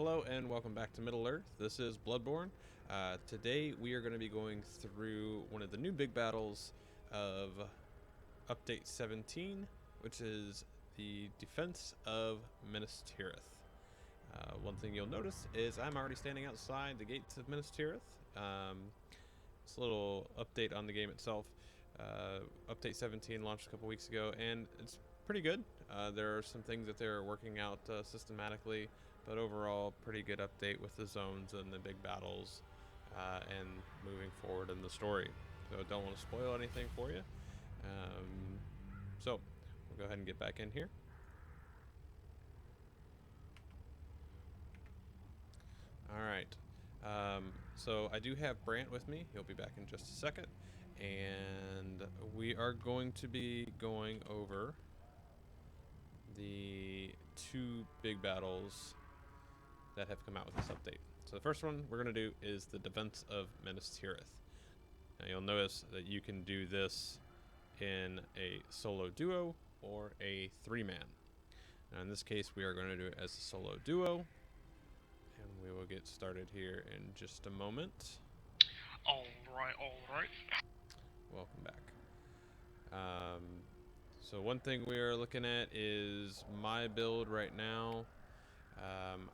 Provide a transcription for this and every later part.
Hello and welcome back to Middle Earth. This is Bludborn. Today we are going to be going through one of the new big battles of Update 17, which is the defense of Minas Tirith. One thing you'll notice is I'm already standing outside the gates of Minas Tirith. It's a little update on the game itself. Update 17 launched a couple weeks ago, and it's pretty good. There are some things that they're working out systematically, but overall, pretty good update with the zones and the big battles and moving forward in the story. So don't want to spoil anything for you. So we'll go ahead and get back in here. All right. So I do have Brant with me. He'll be back in just a second. And we are going to be going over the two big battles that have come out with this update. So the first one we're going to do is the defense of Minas Tirith. Now you'll notice that you can do this in a solo duo or a 3-man. Now in this case we are going to do it as a solo duo, and we will get started here in just a moment. Alright. Welcome back. So one thing we are looking at is my build right now.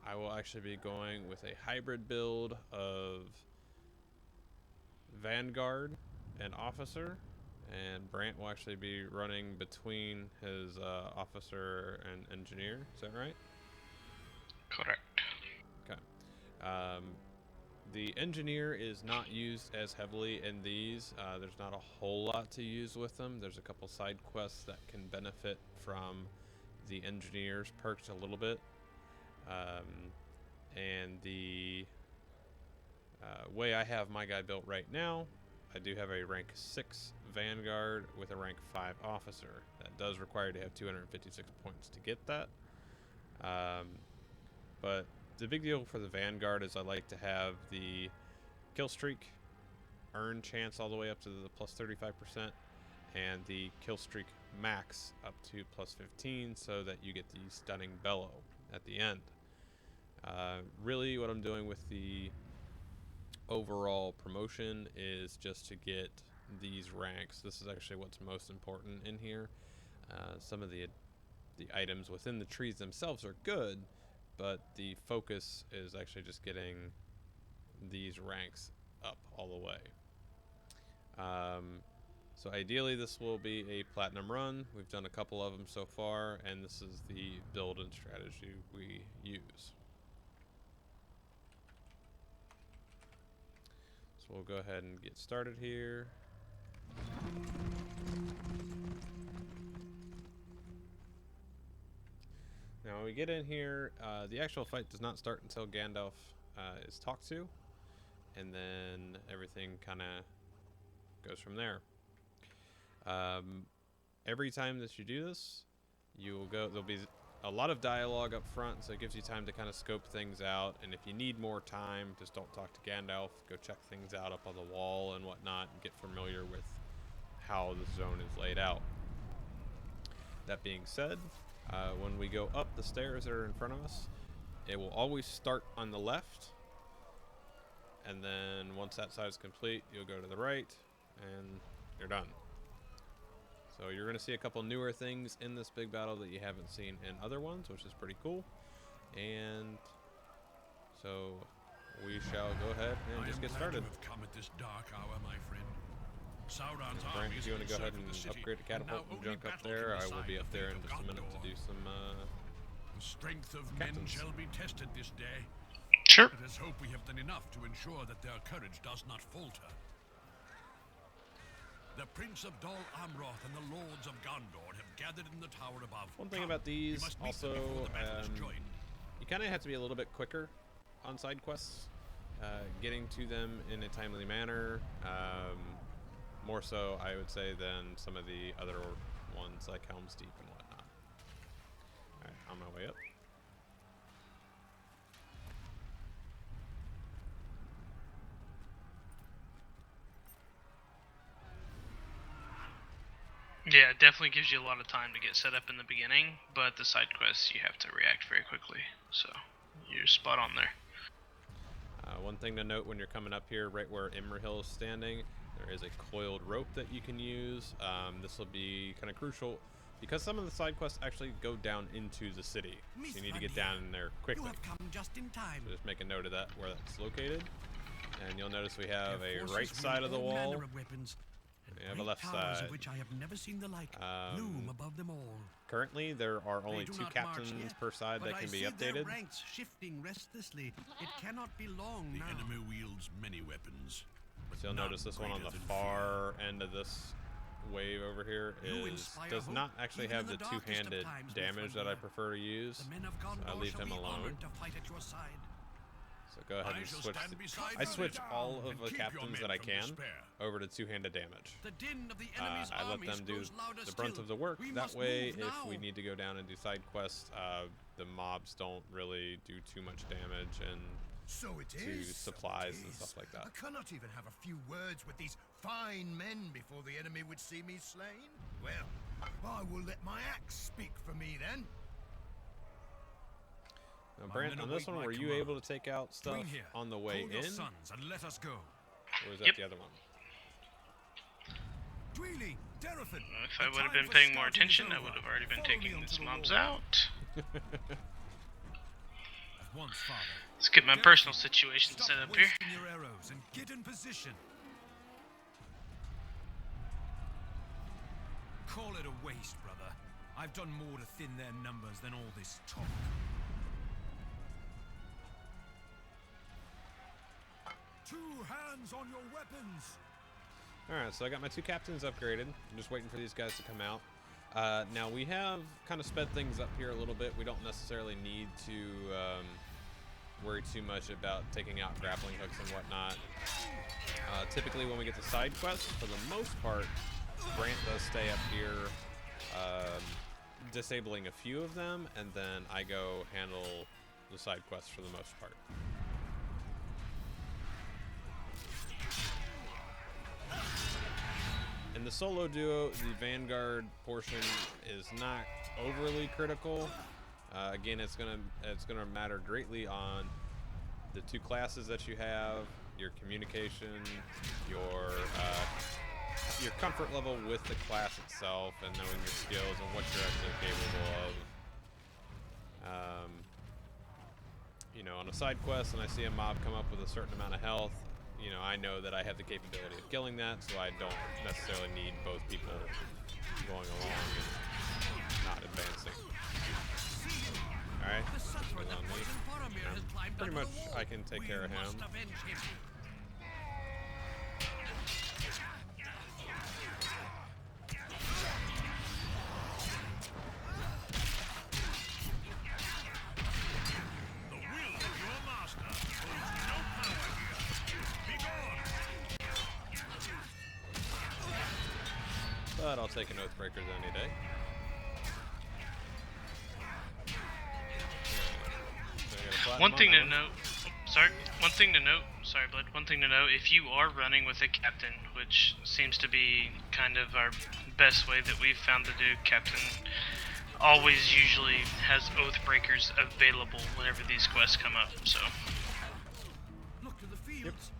I will actually be going with a hybrid build of Vanguard and Officer, and Brant will actually be running between his Officer and Engineer. Is that right? Correct. Okay. The Engineer is not used as heavily in these. There's not a whole lot to use with them. There's a couple side quests that can benefit from the Engineer's perks a little bit. And the way I have my guy built right now, I do have a rank 6 Vanguard with a rank 5 Officer. That does require to have 256 points to get that. But the big deal for the Vanguard is I like to have the kill streak earn chance all the way up to the plus 35%, and the kill streak max up to plus 15, so that you get the stunning bellow at the end. Really what I'm doing with the overall promotion is just to get these ranks. This is actually what's most important in here. Some of the items within the trees themselves are good, but the focus is actually just getting these ranks up all the way. So ideally this will be a platinum run. We've done a couple of them so far, and this is the build and strategy we use. So we'll go ahead and get started here. Now when we get in here, the actual fight does not start until Gandalf is talked to, and then everything kind of goes from there. Every time that you do this, you will go. There'll be a lot of dialogue up front, so it gives you time to kind of scope things out. And if you need more time, just don't talk to Gandalf. Go check things out up on the wall and whatnot, and get familiar with how the zone is laid out. That being said, when we go up the stairs that are in front of us, it will always start on the left, and then once that side is complete, you'll go to the right, and you're done. So you're going to see a couple newer things in this big battle that you haven't seen in other ones, which is pretty cool. And so we shall go ahead and just get started. Have come at this dark hour, my friend. Sauron's Brant, armies if you want to go ahead encircled and the city, upgrade the catapult now and only junk up battle there, can I will be decide up the there in fate of just a minute to Gondor. do some The strength of men captains. shall be tested this day. Sure. Let us hope we have done enough to ensure that their courage does not falter. The Prince of Dol Amroth and the Lords of Gondor have gathered in the tower above. One thing Come, about we these, must meet also, them before the battle is joined. you kind of have to be a little bit quicker on side quests, getting to them in a timely manner. More so, I would say, than some of the other ones like Helm's Deep and whatnot. Alright, on my way up. Yeah, it definitely gives you a lot of time to get set up in the beginning, but the side quests you have to react very quickly. So you're spot on there. One thing to note when you're coming up here, right where Immerhill is standing, there is a coiled rope that you can use. This will be kind of crucial because some of the side quests actually go down into the city. So you need to get down in there quickly. You have come just in time. So just make a note of that, where that's located. And you'll notice we have a right side of the wall. We have a left side. Of which I have never seen the like loom above them all. Currently, there are only They do 2 not captains march yet, per side but that can I be see updated. their ranks shifting restlessly. It cannot be long The now. enemy wields many weapons. But So you'll none notice this one on greater the than far end of this wave over here does not actually have the two-handed damage that I prefer to use. The men of So I Gondor leave shall him be alone. honored to fight at your side. So go ahead I and shall switch. stand beside I you switch down all of and the keep your captains men that I from can despair. over to two-handed damage. The din of the enemy's I let armies them do grows louder the brunt still. of the work. We That must way, move if we now. need to go down and do side quests, the mobs don't really do too much damage and So it to is. supplies so it and is. stuff like that. I cannot even have a few words with these fine men before the enemy would see me slain. Well, I will let my axe speak for me then. Now, My Brant, men on this await one, my were you command. able to take out stuff Queen here, on the way Call your in, sons and let us go. or was that Yep. the other one? Dweely, Derafin, If the I would have time been for paying more scouting is attention, I over. would have already been Follow me taking onto these the mobs wall. out. At once, Father. Let's get my Derafin, personal situation stop set up here. wasting your arrows and get in position. Call it a waste, brother. I've done more to thin their numbers than all this talk. Two hands on your weapons. Alright, so I got my 2 captains upgraded. I'm just waiting for these guys to come out. Now, we have kind of sped things up here a little bit. We don't necessarily need to worry too much about taking out grappling hooks and whatnot. Typically, when we get to side quests, for the most part, Brant does stay up here disabling a few of them, and then I go handle the side quests for the most part. In the solo duo, the Vanguard portion is not overly critical. Again, it's gonna matter greatly on the 2 classes that you have, your communication, your comfort level with the class itself, and knowing your skills and what you're actually capable of. You know, on a side quest, and I see a mob come up with a certain amount of health, you know, I know that I have the capability of killing that, so I don't necessarily need both people going along and not advancing. Alright, The sufferer goes that on me. poisoned Boromir has climbed Pretty onto much the wall. I can take care of We him. must avenge him. The will of your master holds no power here. Be gone! But I'll take an Oathbreakers any day. One thing to note, one thing to note, sorry, Blood, one thing to note, if you are running with a captain, which seems to be kind of our best way that we've found to do, captain always usually has Oathbreakers available whenever these quests come up, so. Look to the fields.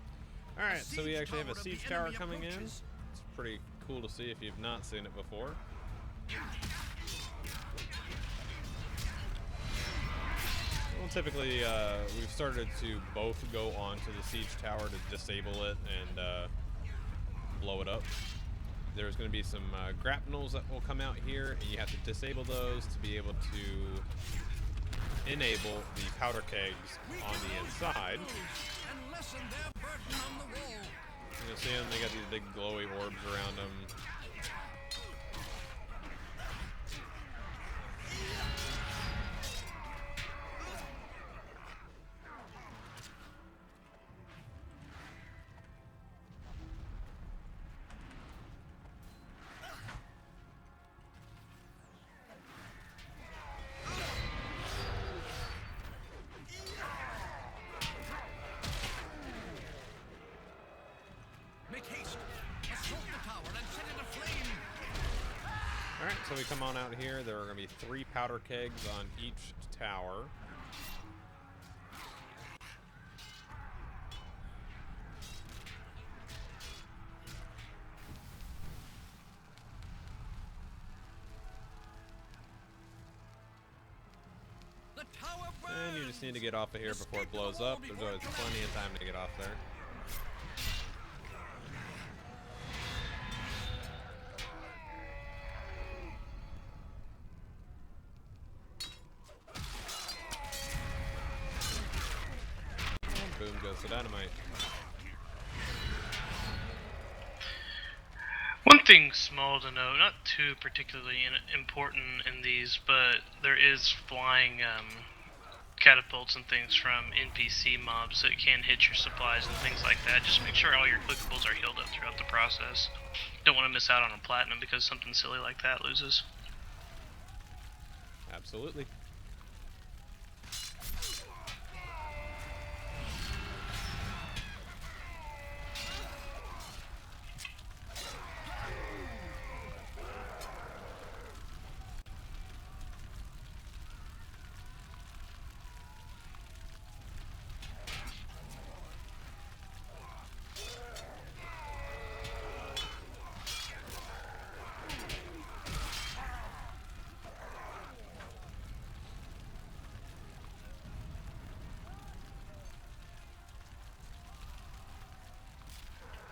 Alright, so we siege actually have a tower of the siege tower enemy coming in. approaches. It's pretty cool to see if you've not seen it before. Well, typically, we've started to both go onto the siege tower to disable it and blow it up. There's going to be some grapnels that will come out here, and you have to disable those to be able to enable the powder kegs on the inside. And lessen their burden on the wall. You see them? They got these big glowy orbs around them. Make haste. Assault the tower and set it aflame. Alright, so we come on out here. There are going to be 3 powder kegs on each tower. And you just need to get off of here before it blows up. There's always plenty of time to get off there. And boom goes the dynamite. One thing small to note, not too particularly important in these, but there is flying catapults and things from NPC mobs that can hit your supplies and things like that. Just make sure all your clickables are healed up throughout the process. Don't want to miss out on a platinum because something silly like that loses. Absolutely.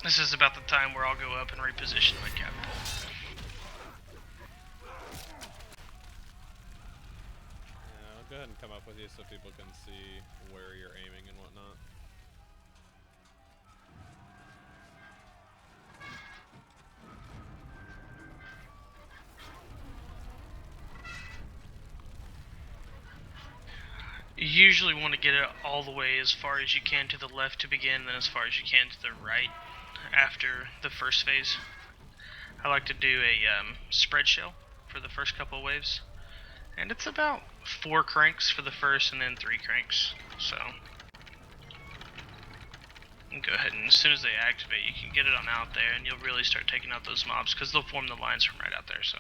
This is about the time where I'll go up and reposition my catapult. I'll go ahead and come up with you so people can see where you're aiming and whatnot. You usually want to get it all the way as far as you can to the left to begin, then as far as you can to the right after the first phase. I like to do a spread shell for the first couple of waves, and it's about 4 cranks for the first and then 3 cranks. So go ahead and as soon as they activate, you can get it on out there, and you'll really start taking out those mobs because they'll form the lines from right out there. So.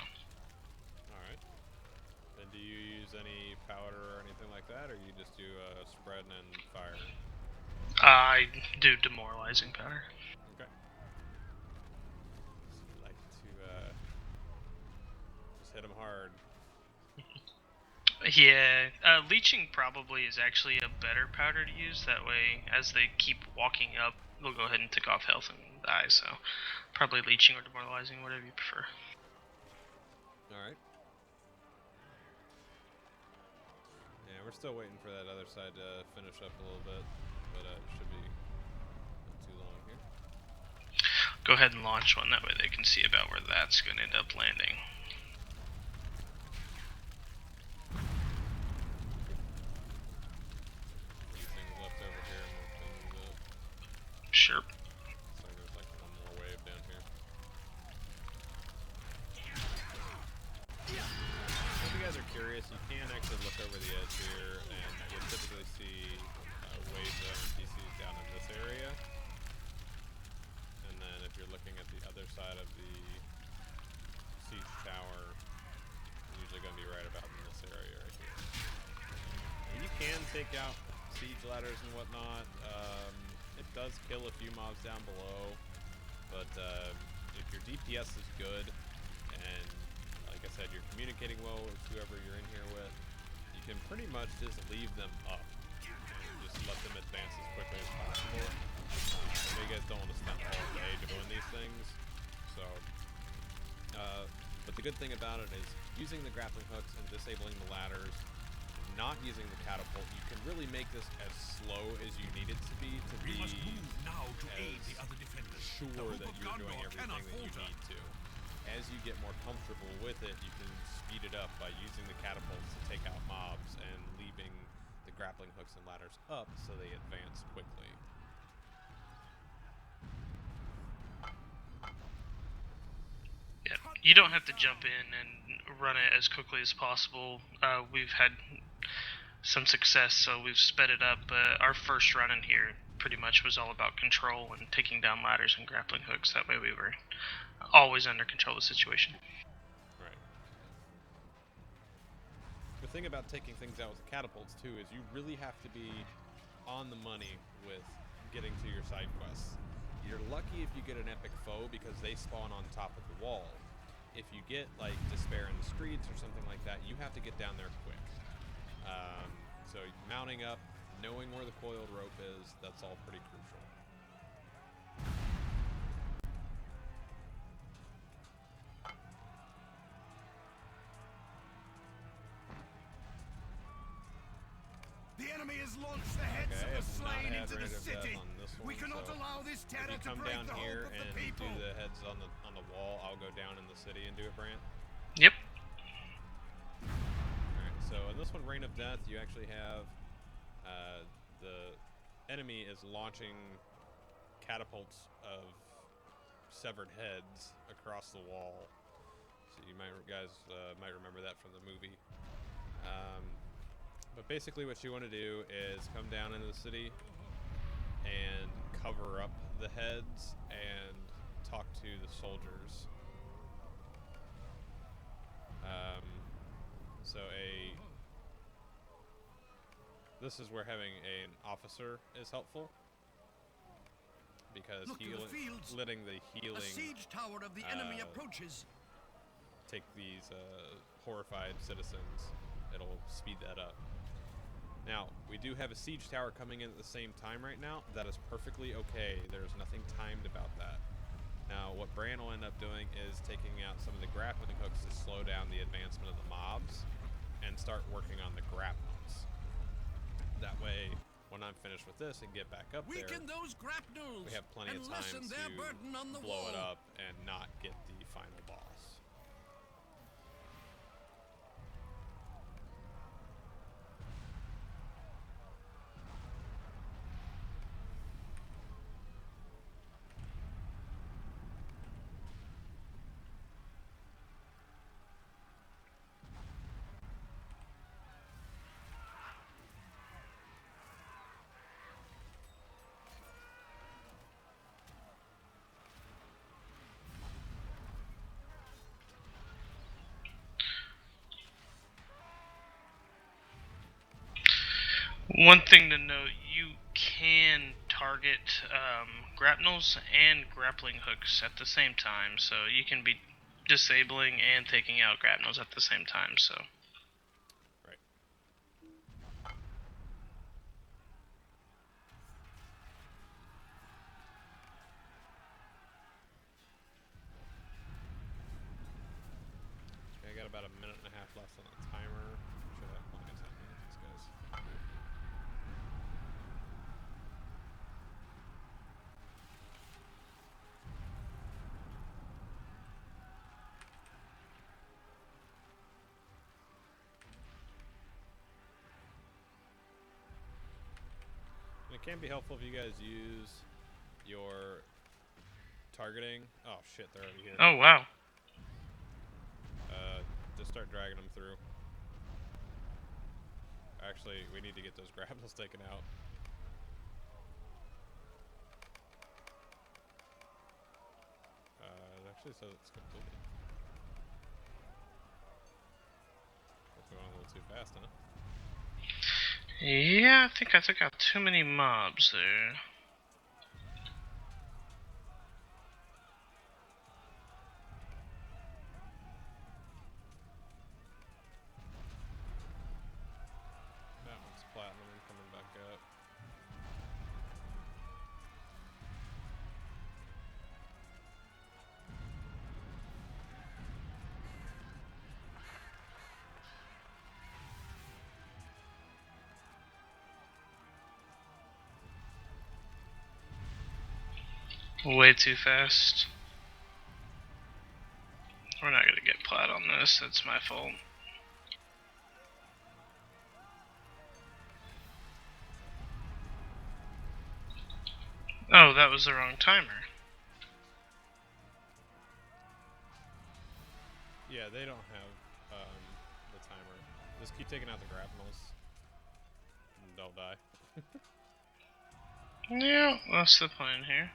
Alright. Then do you use any powder or anything like that, or you just do spread and fire? I do demoralizing powder. Okay. So you like to just hit them hard. Yeah, leeching probably is actually a better powder to use. That way, as they keep walking up, they'll go ahead and tick off health and die. So, probably leeching or demoralizing, whatever you prefer. Alright. Yeah, we're still waiting for that other side to finish up a little bit, but it should be not too long here. Go ahead and launch one, that way they can see about where that's going to end up landing. Things left over here and we'll clean these up. Sure. So there's like one more wave down here. If you guys are curious, you can actually look over the edge here and you'll typically see waves of NPCs down in this area. And then if you're looking at the other side of the siege tower, it's usually going to be right about in this area right here. And you can take out siege ladders and whatnot. It does kill a few mobs down below, but if your DPS is good and, like I said, you're communicating well with whoever you're in here with, you can pretty much just leave them up and just let them advance as quickly as possible. So you guys don't want to spend all day doing these things. So, but the good thing about it is using the grappling hooks and disabling the ladders, not using the catapult, you can really make this as slow as you need it to be We must move now to aid the other defenders. sure The that Hope of you're doing Gondor everything cannot that you falter. need to. As you get more comfortable with it, you can speed it up by using the catapults to take out mobs and leaving the grappling hooks and ladders up so they advance quickly. Yeah, you don't have to jump in and run it as quickly as possible. We've had some success, so we've sped it up. Our first run in here pretty much was all about control and taking down ladders and grappling hooks. That way we were always under control of the situation. Right. The thing about taking things out with catapults too is you really have to be on the money with getting to your side quests. You're lucky if you get an epic foe because they spawn on top of the wall. If you get like despair in the streets or something like that, you have to get down there quick. So So mounting up, knowing where the coiled rope is, that's all pretty crucial. The enemy has launched the heads Okay, of the I have not slain had into the Rate of Death city. on this We one, cannot so allow this if terror you to come break down the here hope of the and people. do the heads on the wall, I'll go down in the city and do it, Brant. Yep. Alright, so in this one, Reign of Death, you actually have the enemy is launching catapults of severed heads across the wall. So you guys might remember that from the movie. But basically what you want to do is come down into the city and cover up the heads and talk to the soldiers. This is where having an officer is helpful, because Look to the fields. letting the A healing siege tower of the enemy approaches. take these horrified citizens, it'll speed that up. Now, we do have a siege tower coming in at the same time right now. That is perfectly okay. There's nothing timed about that. Now, what Bran will end up doing is taking out some of the grappling hooks to slow down the advancement of the mobs and start working on the grapnels. That way, when I'm finished with this and get back up there, Weaken those grapnels we have plenty and of time lessen their to burden on the blow wall. it up and not get the final boss. One thing to note, you can target grapnels and grappling hooks at the same time, so you can be disabling and taking out grapnels at the same time, so. Right. Okay, I got about a minute and a half left on the timer. Should have plenty of time to get these guys. And it can be helpful if you guys use your targeting. Oh shit, they're already here. Oh, wow. Just start dragging them through. Actually, we need to get those grapnels taken out. It actually says it's completed. Guess we went a little too fast, huh? Yeah, I think I took out too many mobs there. That one's platinum and coming back up. Way too fast. We're not gonna get plat on this, that's my fault. Oh, that was the wrong timer. Yeah, they don't have the timer. Just keep taking out the grapnels, and they'll die. Yeah, that's the plan here.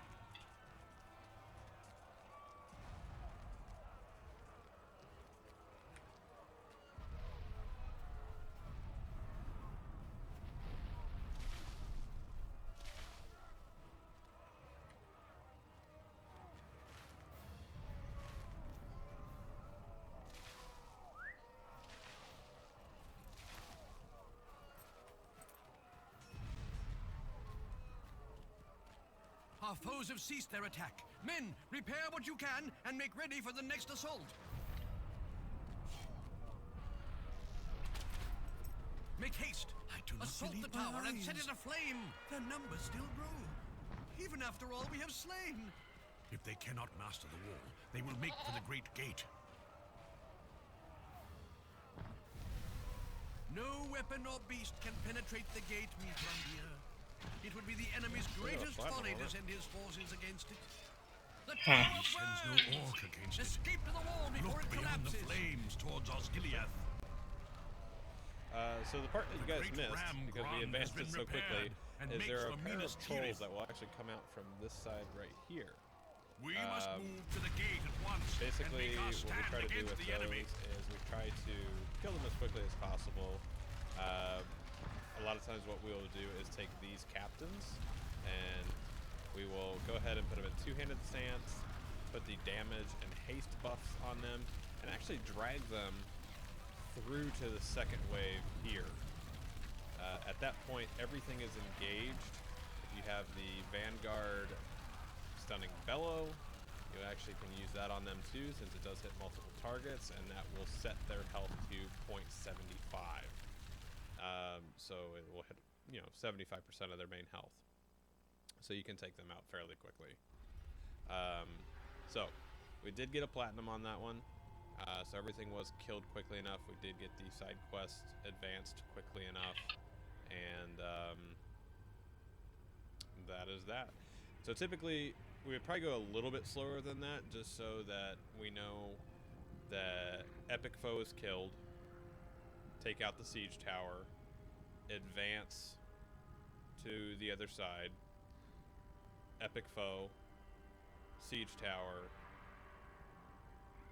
Our foes have ceased their attack. Men, repair what you can and make ready for the next assault. Make haste. I do not Assault believe the my tower and eyes. set it aflame. Their numbers still grow. Even after all we have slain. If they cannot master the wall, they will make for the great gate. No weapon or beast can penetrate the gate, Mithrandir. It would be the enemy's greatest flat folly one, to send his forces against it. The Huh. tower He sends no burns! orc against it. Escape to the wall before Look it beyond the collapses. flames towards Osgiliath. So the part that you The guys great missed, ram because we Gron has advanced been it so quickly, repaired and is makes there are for a pair of Minas trolls Tirith. that will actually come out from this side right here. We must Um, move to the gate at once Basically, and make our what we stand try to do against with the enemy. those is we try to kill them as quickly as possible. A lot of times what we will do is take these captains and we will go ahead and put them in two-handed stance, put the damage and haste buffs on them, and actually drag them through to the second wave here. At that point, everything is engaged. If you have the Vanguard Stunning Bellow, you actually can use that on them too, since it does hit multiple targets, and that will set their health to 0.75. So it will hit, 75% of their main health. So you can take them out fairly quickly. So we did get a platinum on that one. So everything was killed quickly enough. We did get the side quest advanced quickly enough. And that is that. So typically we would probably go a little bit slower than that, just so that we know that epic foe is killed, take out the siege tower, advance to the other side, epic foe, siege tower,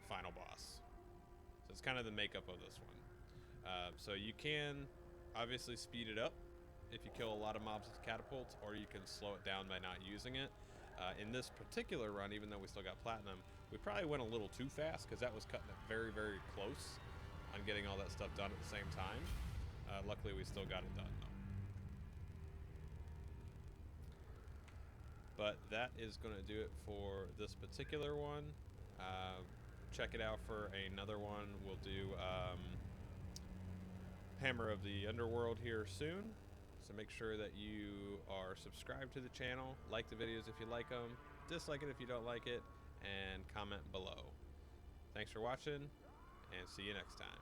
final boss. So it's kind of the makeup of this one. So you can obviously speed it up if you kill a lot of mobs with catapults, or you can slow it down by not using it. In this particular run, even though we still got platinum, we probably went a little too fast because that was cutting it very, very close on getting all that stuff done at the same time. Luckily, we still got it done, though. But that is going to do it for this particular one. Check it out for another one. We'll do Hammer of the Underworld here soon. So make sure that you are subscribed to the channel, like the videos if you like them, dislike it if you don't like it, and comment below. Thanks for watching, and see you next time.